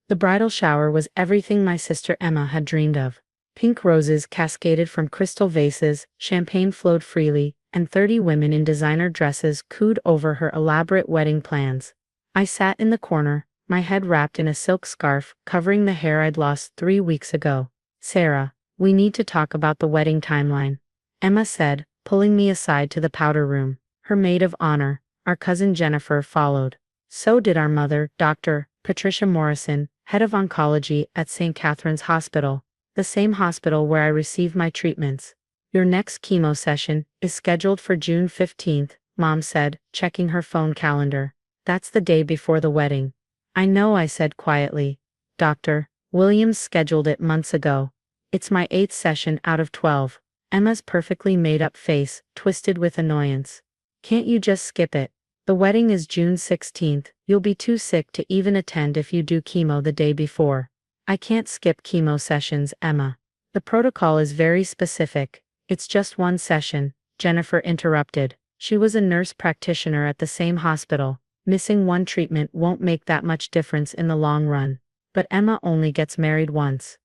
The bridal shower was everything my sister Emma had dreamed of. Pink roses cascaded from crystal vases, champagne flowed freely, and 30 women in designer dresses cooed over her elaborate wedding plans. I sat in the corner, my head wrapped in a silk scarf covering the hair I'd lost 3 weeks ago. Sarah, we need to talk about the wedding timeline, Emma said, pulling me aside to the powder room. Her maid of honor, our cousin Jennifer, followed. So did our mother, Dr. Patricia Morrison, head of oncology at St. Catherine's Hospital, the same hospital where I received my treatments. Your next chemo session is scheduled for June 15th, Mom said, checking her phone calendar. That's the day before the wedding. I know, I said quietly. Dr. Williams scheduled it months ago. It's my 8th session out of 12. Emma's perfectly made-up face twisted with annoyance. Can't you just skip it? The wedding is June 16th. You'll be too sick to even attend if you do chemo the day before. I can't skip chemo sessions, Emma. The protocol is very specific. It's just one session, Jennifer interrupted. She was a nurse practitioner at the same hospital. Missing one treatment won't make that much difference in the long run. But Emma only gets married once.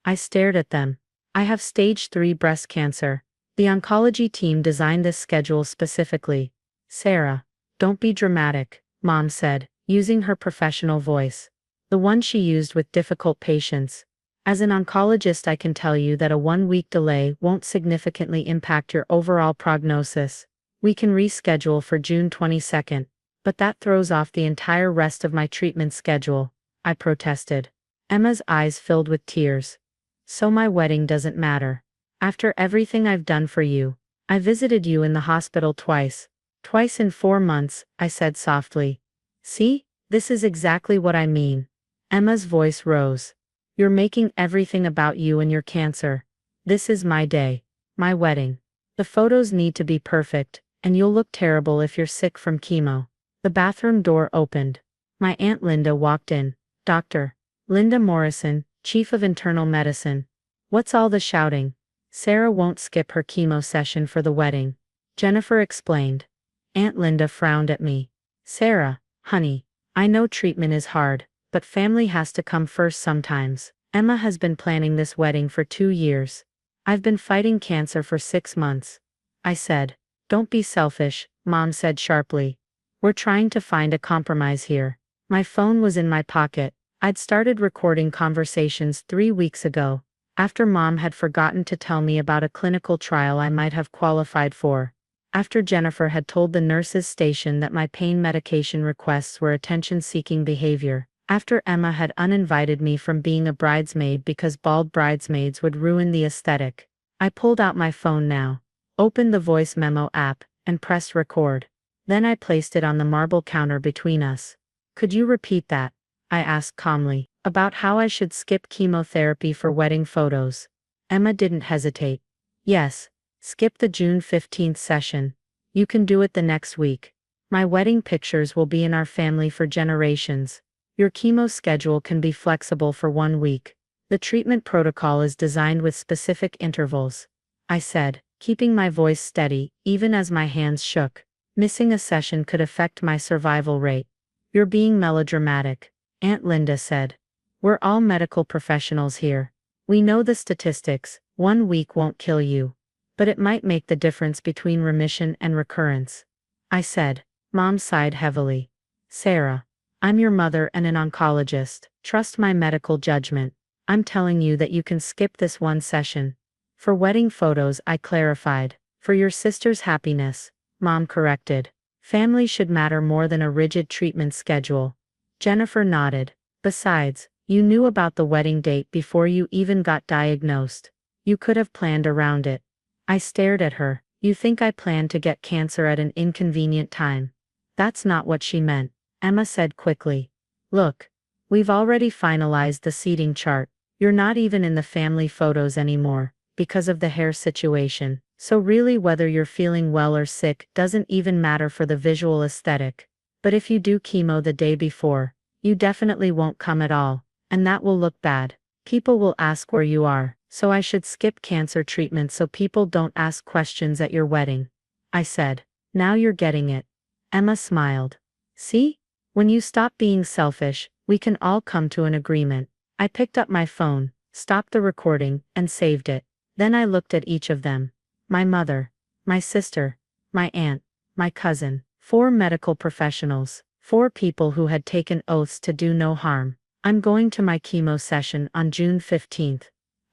I stared at them. I have stage 3 breast cancer. The oncology team designed this schedule specifically. Sarah, don't be dramatic, Mom said, using her professional voice. The one she used with difficult patients. As an oncologist, I can tell you that a 1-week delay won't significantly impact your overall prognosis. We can reschedule for June 22nd, but that throws off the entire rest of my treatment schedule, I protested. Emma's eyes filled with tears. So my wedding doesn't matter. After everything I've done for you, I visited you in the hospital twice. Twice in 4 months, I said softly. See, this is exactly what I mean. Emma's voice rose. You're making everything about you and your cancer. This is my day. My wedding. The photos need to be perfect, and you'll look terrible if you're sick from chemo. The bathroom door opened. My Aunt Linda walked in. Dr. Linda Morrison, Chief of Internal Medicine. What's all the shouting? Sarah won't skip her chemo session for the wedding, Jennifer explained. Aunt Linda frowned at me. Sarah, honey, I know treatment is hard, but family has to come first sometimes. Emma has been planning this wedding for 2 years. I've been fighting cancer for 6 months. I said. Don't be selfish, Mom said sharply. We're trying to find a compromise here. My phone was in my pocket. I'd started recording conversations 3 weeks ago, after Mom had forgotten to tell me about a clinical trial I might have qualified for. After Jennifer had told the nurses station that my pain medication requests were attention-seeking behavior. After Emma had uninvited me from being a bridesmaid because bald bridesmaids would ruin the aesthetic. I pulled out my phone now, opened the voice memo app, and pressed record. Then I placed it on the marble counter between us. Could you repeat that? I asked calmly. About how I should skip chemotherapy for wedding photos. Emma didn't hesitate. Yes, skip the June 15th session. You can do it the next week. My wedding pictures will be in our family for generations. Your chemo schedule can be flexible for 1 week. The treatment protocol is designed with specific intervals, I said, keeping my voice steady, even as my hands shook. Missing a session could affect my survival rate. You're being melodramatic, Aunt Linda said. We're all medical professionals here. We know the statistics. 1 week won't kill you. But it might make the difference between remission and recurrence. I said. Mom sighed heavily. Sarah, I'm your mother and an oncologist. Trust my medical judgment. I'm telling you that you can skip this one session. For wedding photos, I clarified. For your sister's happiness, Mom corrected. Family should matter more than a rigid treatment schedule. Jennifer nodded. Besides, you knew about the wedding date before you even got diagnosed. You could have planned around it. I stared at her. You think I planned to get cancer at an inconvenient time? That's not what she meant, Emma said quickly. Look, we've already finalized the seating chart. You're not even in the family photos anymore, because of the hair situation. So really whether you're feeling well or sick doesn't even matter for the visual aesthetic. But if you do chemo the day before, you definitely won't come at all, and that will look bad. People will ask where you are, so I should skip cancer treatment so people don't ask questions at your wedding. I said. Now you're getting it. Emma smiled. See? When you stop being selfish, we We can all come to an agreement. I picked up my phone, stopped the recording, and saved it. Then I looked at each of them. My mother, my sister, my aunt, my cousin, 4 medical professionals, 4 people who had taken oaths to do no harm. I'm going to my chemo session on June 15th.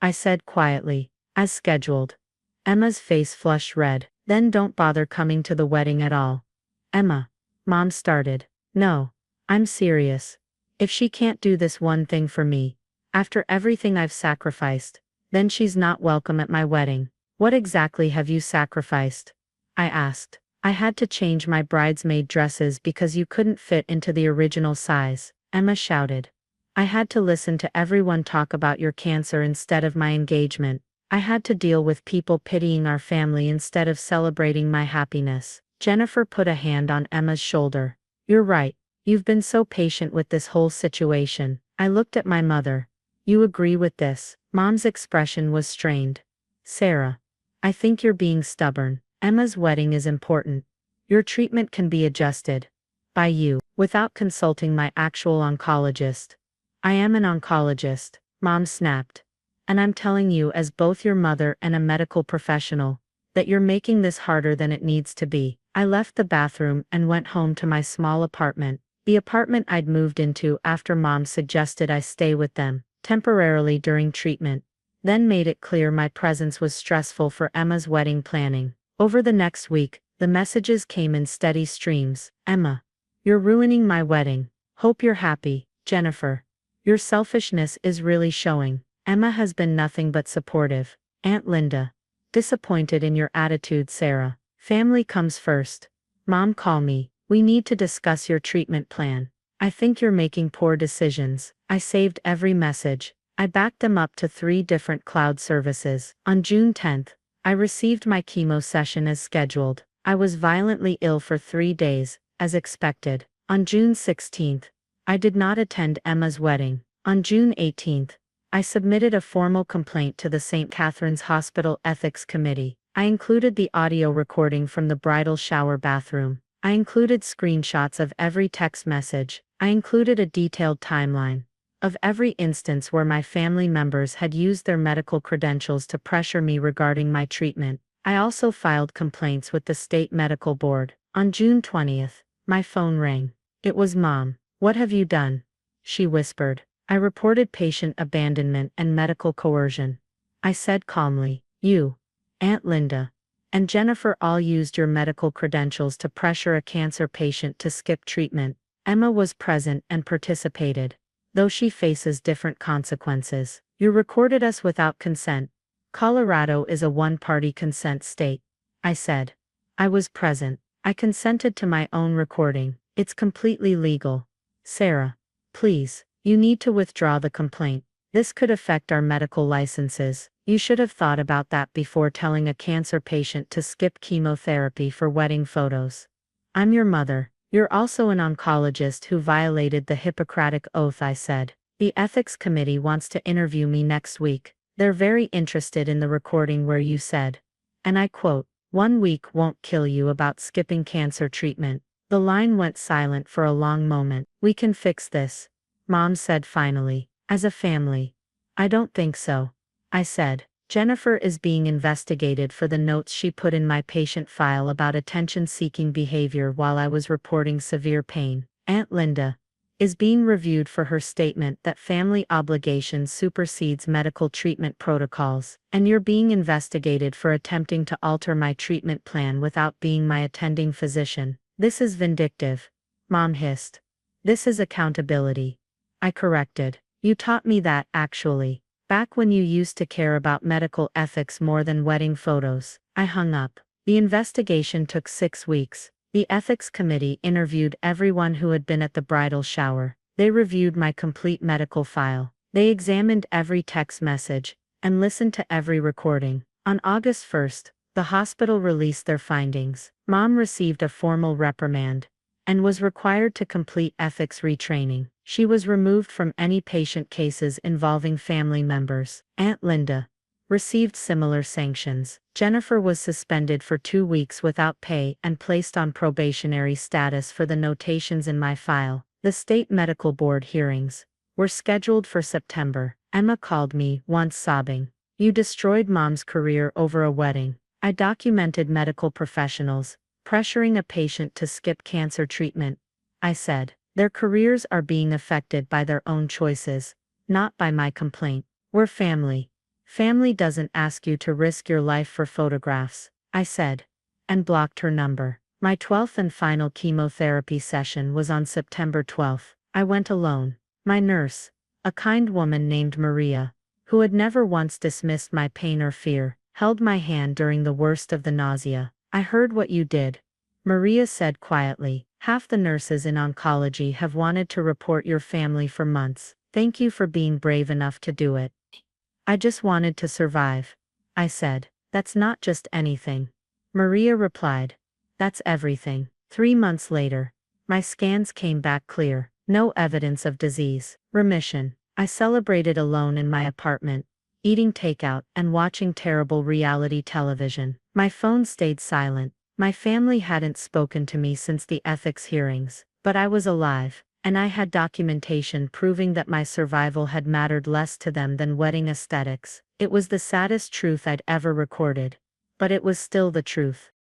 I said quietly, as scheduled. Emma's face flushed red. Then don't bother coming to the wedding at all. Emma. Mom started. No. I'm serious. If she can't do this one thing for me, after everything I've sacrificed, then she's not welcome at my wedding. What exactly have you sacrificed? I asked. I had to change my bridesmaid dresses because you couldn't fit into the original size, Emma shouted. I had to listen to everyone talk about your cancer instead of my engagement. I had to deal with people pitying our family instead of celebrating my happiness. Jennifer put a hand on Emma's shoulder. You're right. You've been so patient with this whole situation. I looked at my mother. You agree with this? Mom's expression was strained. Sarah. I think you're being stubborn. Emma's wedding is important. Your treatment can be adjusted. By you, without consulting my actual oncologist. I am an oncologist, Mom snapped. And I'm telling you as both your mother and a medical professional, that you're making this harder than it needs to be. I left the bathroom and went home to my small apartment, the apartment I'd moved into after Mom suggested I stay with them, temporarily during treatment, then made it clear my presence was stressful for Emma's wedding planning. Over the next week, the messages came in steady streams. Emma. You're ruining my wedding. Hope you're happy, Jennifer. Your selfishness is really showing. Emma has been nothing but supportive. Aunt Linda. Disappointed in your attitude, Sarah. Family comes first. Mom, call me. We need to discuss your treatment plan. I think you're making poor decisions. I saved every message. I backed them up to 3 different cloud services. On June 10th, I received my chemo session as scheduled. I was violently ill for 3 days, as expected. On June 16th, I did not attend Emma's wedding. On June 18th, I submitted a formal complaint to the St. Catherine's Hospital Ethics Committee. I included the audio recording from the bridal shower bathroom. I included screenshots of every text message. I included a detailed timeline of every instance where my family members had used their medical credentials to pressure me regarding my treatment. I also filed complaints with the state medical board. On June 20th, my phone rang. It was Mom. What have you done? She whispered. I reported patient abandonment and medical coercion. I said calmly, you, Aunt Linda, and Jennifer all used your medical credentials to pressure a cancer patient to skip treatment. Emma was present and participated, though she faces different consequences. You recorded us without consent. Colorado is a one-party consent state. I said. I was present. I consented to my own recording. It's completely legal. Sarah. Please. You need to withdraw the complaint. This could affect our medical licenses. You should have thought about that before telling a cancer patient to skip chemotherapy for wedding photos. I'm your mother. You're also an oncologist who violated the Hippocratic Oath, I said. The ethics committee wants to interview me next week. They're very interested in the recording where you said, and I quote, 1 week won't kill you about skipping cancer treatment. The line went silent for a long moment. We can fix this, Mom said finally. As a family. I don't think so. I said. Jennifer is being investigated for the notes she put in my patient file about attention-seeking behavior while I was reporting severe pain. Aunt Linda is being reviewed for her statement that family obligation supersedes medical treatment protocols, and you're being investigated for attempting to alter my treatment plan without being my attending physician. This is vindictive. Mom hissed. This is accountability. I corrected. You taught me that, actually. Back when you used to care about medical ethics more than wedding photos. I hung up. The investigation took 6 weeks. The ethics committee interviewed everyone who had been at the bridal shower. They reviewed my complete medical file. They examined every text message and listened to every recording. On August 1st, the hospital released their findings. Mom received a formal reprimand and was required to complete ethics retraining. She was removed from any patient cases involving family members. Aunt Linda received similar sanctions. Jennifer was suspended for 2 weeks without pay and placed on probationary status for the notations in my file. The state medical board hearings were scheduled for September. Emma called me once sobbing. You destroyed mom's career over a wedding. I documented medical professionals pressuring a patient to skip cancer treatment. I said, their careers are being affected by their own choices, not by my complaint. We're family. Family doesn't ask you to risk your life for photographs, I said, and blocked her number. My 12th and final chemotherapy session was on September 12th. I went alone. My nurse, a kind woman named Maria, who had never once dismissed my pain or fear, held my hand during the worst of the nausea. I heard what you did, Maria said quietly. Half the nurses in oncology have wanted to report your family for months. Thank you for being brave enough to do it. I just wanted to survive, I said. That's not just anything. Maria replied. That's everything. 3 months later, my scans came back clear. No evidence of disease. Remission. I celebrated alone in my apartment, eating takeout and watching terrible reality television. My phone stayed silent. My family hadn't spoken to me since the ethics hearings, but I was alive, and I had documentation proving that my survival had mattered less to them than wedding aesthetics. It was the saddest truth I'd ever recorded, but it was still the truth.